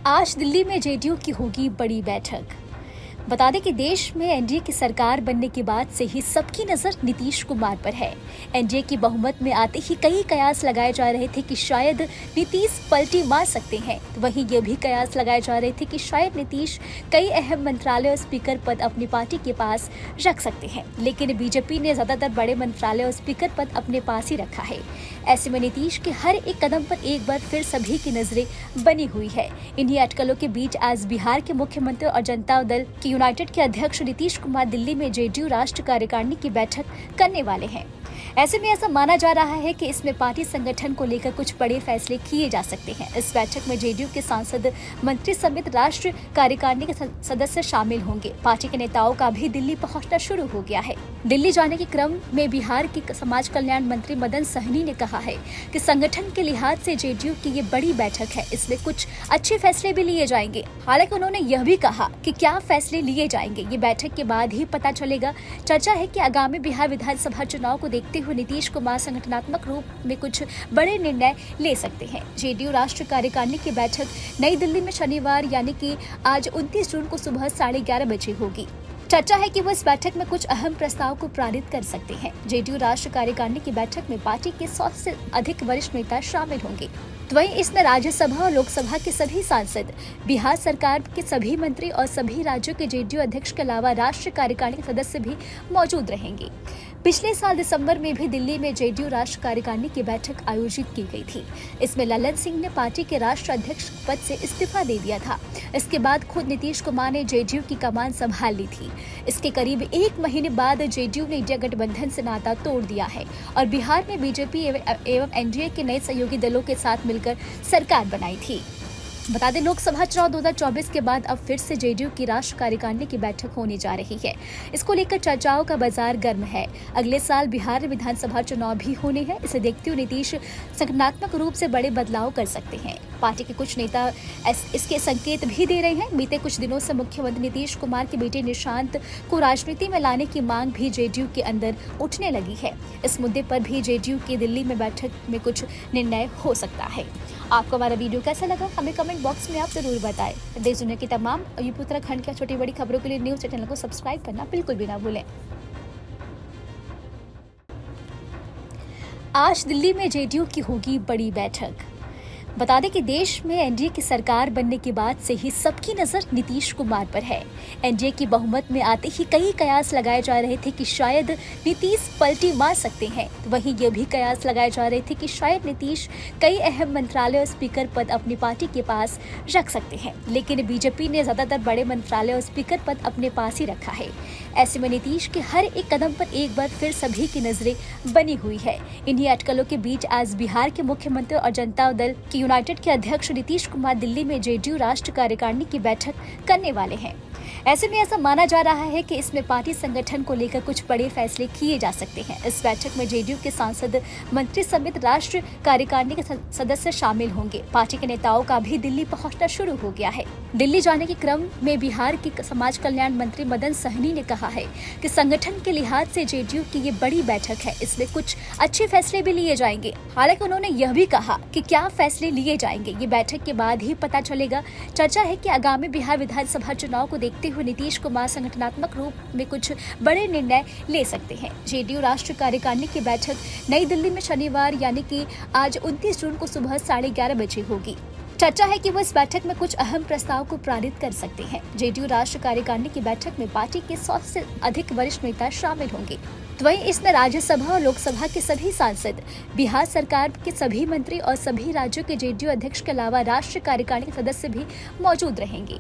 आज दिल्ली में जेडीयू की होगी बड़ी बैठक। बता दें कि देश में एनडीए की सरकार बनने के बाद से ही सबकी नजर नीतीश कुमार पर है। एनडीए की बहुमत में आते ही कई कयास लगाए जा रहे थे कि शायद नीतीश पलटी मार सकते हैं। तो वहीं ये भी कयास लगाए जा रहे थे कि शायद नीतीश कई अहम मंत्रालय और स्पीकर पद अपनी पार्टी के पास रख सकते हैं, लेकिन बीजेपी ने ज्यादातर बड़े मंत्रालय और स्पीकर पद अपने पास ही रखा है। ऐसे में नीतीश के हर एक कदम पर एक बार फिर सभी की नजरें बनी हुई है। इन्हीं अटकलों के बीच आज बिहार के मुख्यमंत्री और जनता दल की यूनाइटेड के अध्यक्ष नीतीश कुमार दिल्ली में जेडीयू राष्ट्रीय कार्यकारिणी की बैठक करने वाले हैं। ऐसे में ऐसा माना जा रहा है कि इसमें पार्टी संगठन को लेकर कुछ बड़े फैसले किए जा सकते हैं। इस बैठक में जेडीयू के सांसद, मंत्री समेत राष्ट्रीय कार्यकारिणी के सदस्य शामिल होंगे। पार्टी के नेताओं का भी दिल्ली पहुंचना शुरू हो गया है। दिल्ली जाने के क्रम में बिहार के समाज कल्याण मंत्री मदन सहनी ने कहा है कि संगठन के लिहाज से जेडीयू की ये बड़ी बैठक है, इसमें कुछ अच्छे फैसले भी लिए जाएंगे। हालांकि उन्होंने यह भी कहा कि क्या फैसले लिए जाएंगे ये बैठक के बाद ही पता चलेगा। चर्चा है कि आगामी बिहार विधानसभा चुनाव को देखते हुए नीतीश कुमार संगठनात्मक रूप में कुछ बड़े निर्णय ले सकते हैं। जेडीयू राष्ट्रीय कार्यकारिणी की बैठक नई दिल्ली में शनिवार यानी कि आज 29 जून को सुबह 11:30 बजे होगी। चर्चा है कि वो इस बैठक में कुछ अहम प्रस्ताव को पारित कर सकते हैं। जेडीयू राष्ट्रीय कार्यकारिणी की बैठक में पार्टी के 100 से अधिक वरिष्ठ नेता शामिल होंगे। तो वहीं इसमें राज्यसभा और लोकसभा के सभी सांसद, बिहार सरकार के सभी मंत्री और सभी राज्यों के जेडीयू अध्यक्ष के अलावा राष्ट्रीय कार्यकारिणी के सदस्य भी मौजूद रहेंगे। पिछले साल दिसंबर में भी दिल्ली में जेडीयू राष्ट्रीय कार्यकारिणी की बैठक आयोजित की गई थी। इसमें ललन सिंह ने पार्टी के राष्ट्रीय अध्यक्ष पद से इस्तीफा दे दिया था। इसके बाद खुद नीतीश कुमार ने जेडीयू की कमान संभाल ली थी। इसके करीब एक महीने बाद जेडीयू ने इंडिया गठबंधन से नाता तोड़ दिया है और बिहार में बीजेपी एवं एनडीए के नए सहयोगी दलों के साथ मिलकर सरकार बनाई थी। बता दें, लोकसभा चुनाव 2024 के बाद अब फिर से जेडीयू की राष्ट्रीय कार्यकारिणी की बैठक होने जा रही है। इसको लेकर चर्चाओं का बाजार गर्म है। अगले साल बिहार विधानसभा चुनाव भी होने हैं। इसे देखते हुए नीतीश संगठनात्मक रूप से बड़े बदलाव कर सकते हैं। पार्टी के कुछ नेता इसके संकेत भी दे रहे हैं। बीते कुछ दिनों से मुख्यमंत्री नीतीश कुमार के बेटे निशांत को राजनीति में लाने की मांग भी जेडीयू के अंदर उठने लगी है। इस मुद्दे पर भी जेडीयू की दिल्ली में बैठक में कुछ निर्णय हो सकता है। आपको हमारा वीडियो कैसा लगा हमें कमेंट बॉक्स में आप जरूर बताएं। देश दुनिया की तमाम यूपी उत्तराखंड की छोटी बड़ी खबरों के लिए न्यूज चैनल को सब्सक्राइब करना बिल्कुल भी ना भूलें। आज दिल्ली में जेडीयू की होगी बड़ी बैठक। बता दें कि देश में एनडीए की सरकार बनने के बाद से ही सबकी नजर नीतीश कुमार पर है। एनडीए की बहुमत में आते ही कई कयास लगाए जा रहे थे कि शायद नीतीश पलटी मार सकते हैं। तो वहीं ये भी कयास लगाए जा रहे थे कि शायद नीतीश कई अहम मंत्रालय और स्पीकर पद अपनी पार्टी के पास रख सकते हैं, लेकिन बीजेपी ने ज्यादातर बड़े मंत्रालय और स्पीकर पद अपने पास ही रखा है। ऐसे में नीतीश के हर एक कदम पर एक बार फिर सभी की नजरें बनी हुई है। इन्हीं अटकलों के बीच आज बिहार के मुख्यमंत्री और जनता दल की यूनाइटेड के अध्यक्ष नीतीश कुमार दिल्ली में जेडीयू राष्ट्रीय कार्यकारिणी की बैठक करने वाले हैं। ऐसे में ऐसा माना जा रहा है कि इसमें पार्टी संगठन को लेकर कुछ बड़े फैसले किए जा सकते हैं। इस बैठक में जेडीयू के सांसद, मंत्री समेत राष्ट्रीय कार्यकारिणी के सदस्य शामिल होंगे। पार्टी के नेताओं का भी दिल्ली पहुंचना शुरू हो गया है। दिल्ली जाने के क्रम में बिहार के समाज कल्याण मंत्री मदन सहनी ने कहा है कि संगठन के लिहाज से जेडीयू की ये बड़ी बैठक है, इसमें कुछ अच्छे फैसले भी लिए जाएंगे। हालांकि उन्होंने यह भी कहा कि क्या फैसले लिए जाएंगे ये बैठक के बाद ही पता चलेगा। चर्चा है कि आगामी बिहार विधानसभा चुनाव को देखते हुए नीतीश कुमार संगठनात्मक रूप में कुछ बड़े निर्णय ले सकते हैं। जेडीयू राष्ट्रीय कार्यकारिणी की बैठक नई दिल्ली में शनिवार यानी कि आज 29 जून को सुबह 11:30 बजे होगी। चर्चा है कि वो इस बैठक में कुछ अहम प्रस्ताव को पारित कर सकते हैं। जेडीयू राष्ट्रीय कार्यकारिणी की बैठक में पार्टी के 100 से अधिक वरिष्ठ नेता शामिल होंगे। तो वहीं इसमें राज्यसभा और लोकसभा के सभी सांसद, बिहार सरकार के सभी मंत्री और सभी राज्यों के जेडीयू अध्यक्ष के अलावा राष्ट्रीय कार्यकारिणी के सदस्य भी मौजूद रहेंगे।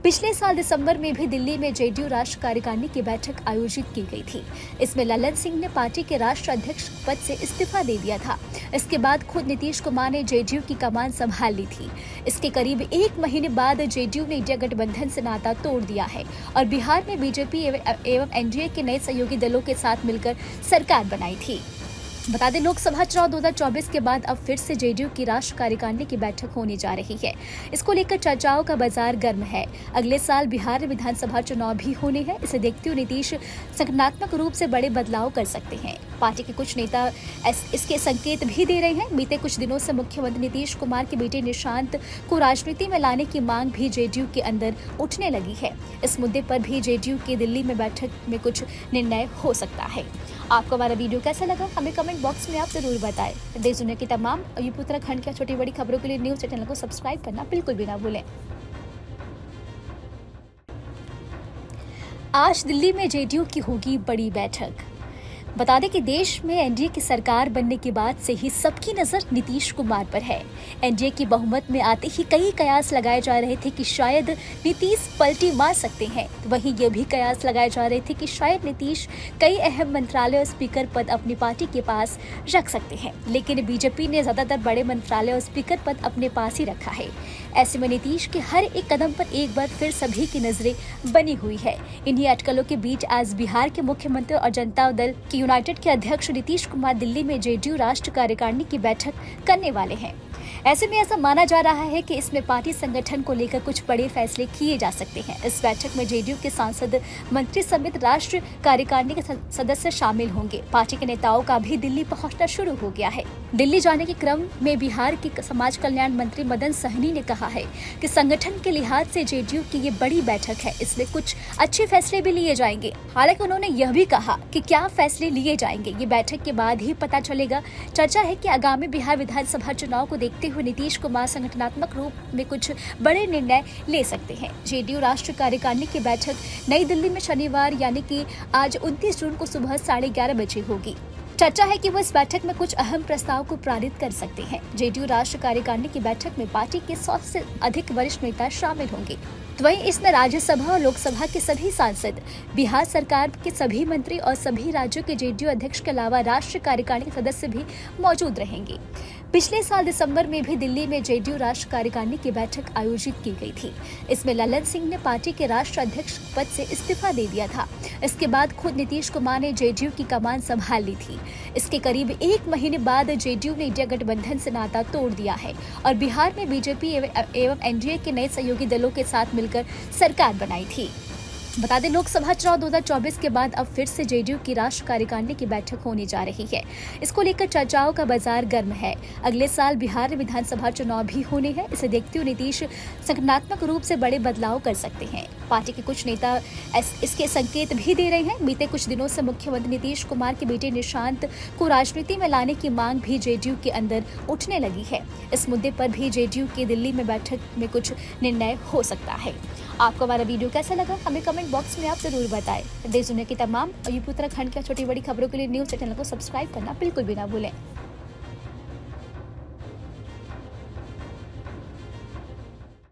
पिछले साल दिसंबर में भी दिल्ली में जेडीयू राष्ट्रीय कार्यकारिणी की बैठक आयोजित की गई थी। इसमें ललन सिंह ने पार्टी के राष्ट्रीय अध्यक्ष पद से इस्तीफा दे दिया था। इसके बाद खुद नीतीश कुमार ने जेडीयू की कमान संभाल ली थी। इसके करीब एक महीने बाद जेडीयू ने इंडिया गठबंधन से नाता तोड़ दिया है और बिहार में बीजेपी एवं एनडीए के नए सहयोगी दलों के साथ मिलकर सरकार बनाई थी। बता दें, लोकसभा चुनाव 2024 के बाद अब फिर से जेडीयू की राष्ट्रीय कार्यकारिणी की बैठक होने जा रही है। इसको लेकर चर्चाओं का बाजार गर्म है। अगले साल बिहार विधानसभा चुनाव भी होने हैं। इसे देखते हुए नीतीश संगठनात्मक रूप से बड़े बदलाव कर सकते हैं। पार्टी के कुछ नेता इसके संकेत भी दे रहे हैं। बीते कुछ दिनों से मुख्यमंत्री नीतीश कुमार के बेटे निशांत को राजनीति में लाने की मांग भी जेडीयू के अंदर उठने लगी है। इस मुद्दे पर भी जेडीयू की दिल्ली में बैठक में कुछ निर्णय हो सकता है। आपको हमारा वीडियो कैसा लगा हमें कमेंट बॉक्स में आप जरूर बताएं। देश दुनिया की तमाम यूपी उत्तराखंड की छोटी बड़ी खबरों के लिए न्यूज चैनल को सब्सक्राइब करना बिल्कुल भी ना भूलें। आज दिल्ली में जेडीयू की होगी बड़ी बैठक। बता दें कि देश में एनडीए की सरकार बनने के बाद से ही सबकी नजर नीतीश कुमार पर है। एनडीए की बहुमत में आते ही कई कयास लगाए जा रहे थे कि शायद नीतीश पलटी मार सकते हैं। वहीं ये भी कयास लगाए जा रहे थे कि शायद नीतीश कई अहम मंत्रालय और स्पीकर पद अपनी पार्टी के पास रख सकते हैं, लेकिन बीजेपी ने ज्यादातर बड़े मंत्रालय और स्पीकर पद अपने पास ही रखा है। ऐसे में नीतीश के हर एक कदम पर एक बार फिर सभी की नजरें बनी हुई है। इन्हीं अटकलों के बीच आज बिहार के मुख्यमंत्री और जनता दल यूनाइटेड के अध्यक्ष नीतीश कुमार दिल्ली में जेडीयू राष्ट्रीय कार्यकारिणी की बैठक करने वाले हैं। ऐसे में ऐसा माना जा रहा है कि इसमें पार्टी संगठन को लेकर कुछ बड़े फैसले किए जा सकते हैं। इस बैठक में जेडीयू के सांसद, मंत्री समेत राष्ट्रीय कार्यकारिणी के सदस्य शामिल होंगे। पार्टी के नेताओं का भी दिल्ली पहुंचना शुरू हो गया है। दिल्ली जाने के क्रम में बिहार के समाज कल्याण मंत्री मदन सहनी ने कहा है कि संगठन के लिहाज से जेडीयू की ये बड़ी बैठक है, इसमें कुछ अच्छे फैसले भी लिए जाएंगे। हालांकि उन्होंने यह भी कहा कि क्या फैसले लिए जाएंगे ये बैठक के बाद ही पता चलेगा। चर्चा है कि आगामी बिहार विधानसभा चुनाव को देखते हुए नीतीश कुमार संगठनात्मक रूप में कुछ बड़े निर्णय ले सकते हैं। जेडीयू राष्ट्रीय कार्यकारिणी की बैठक नई दिल्ली में शनिवार यानी कि आज 29 जून को सुबह 11:30 बजे होगी। चर्चा है कि वो इस बैठक में कुछ अहम प्रस्ताव को पारित कर सकते हैं। जेडीयू राष्ट्रीय कार्यकारिणी की बैठक में पार्टी के 100 से अधिक वरिष्ठ नेता शामिल होंगे। तो वहीं इसमें राज्यसभा और लोकसभा के सभी सांसद, बिहार सरकार के सभी मंत्री और सभी राज्यों के जेडीयू अध्यक्ष के अलावा राष्ट्रीय कार्यकारिणी के सदस्य भी मौजूद रहेंगे। पिछले साल दिसंबर में भी दिल्ली में जेडीयू राष्ट्रीय कार्यकारिणी की बैठक आयोजित की गई थी। इसमें ललन सिंह ने पार्टी के राष्ट्रीय अध्यक्ष पद से इस्तीफा दे दिया था। इसके बाद खुद नीतीश कुमार ने जेडीयू की कमान संभाल ली थी। इसके करीब 1 महीने बाद जेडीयू ने इंडिया गठबंधन से नाता तोड़ दिया है और बिहार में बीजेपी एवं एनडीए के नए सहयोगी दलों के साथ मिलकर सरकार बनाई थी। बता दें, लोकसभा चुनाव 2024 के बाद अब फिर से जेडीयू की राष्ट्रीय कार्यकारिणी की बैठक होने जा रही है। इसको लेकर चर्चाओं का बाजार गर्म है। अगले साल बिहार में विधानसभा चुनाव भी होने हैं। इसे देखते हुए नीतीश संगठनात्मक रूप से बड़े बदलाव कर सकते हैं। पार्टी के कुछ नेता इसके संकेत भी दे रहे हैं। बीते कुछ दिनों से मुख्यमंत्री नीतीश कुमार के बेटे निशांत को राजनीति में लाने की मांग भी जेडीयू के अंदर उठने लगी है। इस मुद्दे पर भी जेडीयू की दिल्ली में बैठक में कुछ निर्णय हो सकता है। आपको हमारा वीडियो कैसा लगा हमें कमेंट बॉक्स में आप जरूर बताएं। देश दुनिया की तमाम यूपी उत्तराखंड की छोटी बड़ी खबरों के लिए न्यूज चैनल को सब्सक्राइब करना बिल्कुल भी ना भूलें।